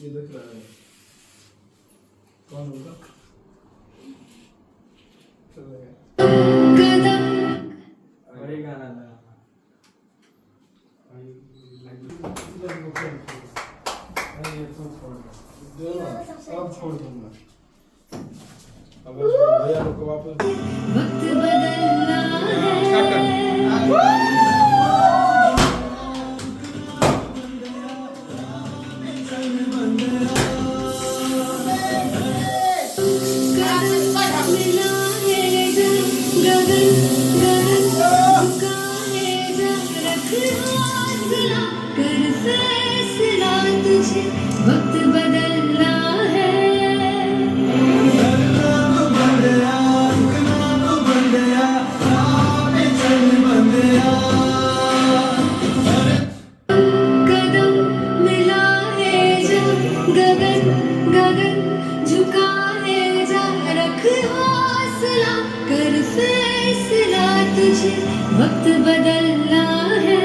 ये देख रहा है कौन होगा वही गाना था दोनों अब छोड़ दूंगा अब भैया लोग को वापस वक्त बदलना वक्त बदलना है कदम मिला है जा गगन गगन झुका है जा रख हौसला कर फैसला तुझे वक्त बदलना है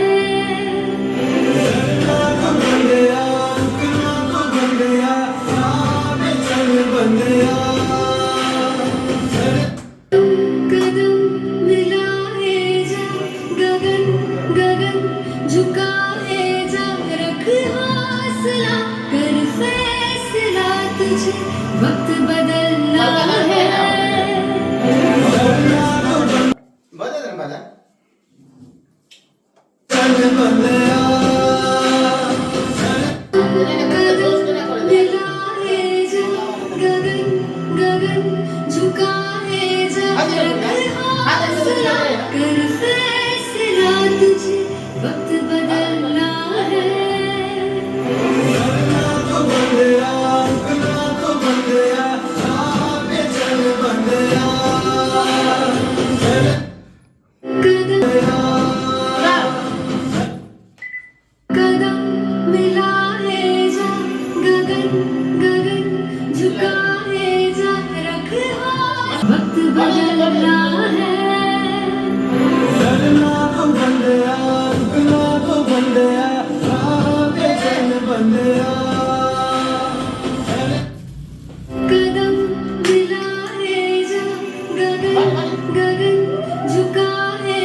कदम मिला है जा गगन गगन झुका है जा रख हौसला कर फैसला तुझे वक्त बदलना है बजा दे बजा मिला है जा गगन गगन झुका है जा रख हौसला कर फैसला तुझे वक्त बदलना है कदम मिला है जा गगन गगन झुका है जा रख वक्त बदलना है कदम मिला है जा गगन गगन झुका है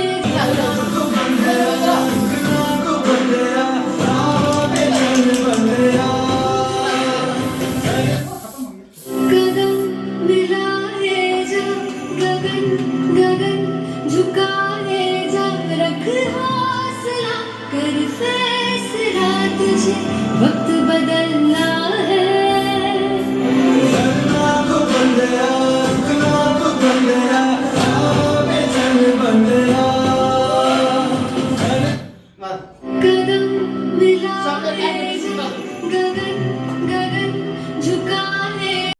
कदम मिला है जा गगन गगन झुका है जा रख हौसला कर फैसला तुझे वक्त बदलना है कदम मिला है जा गगन गगन झुका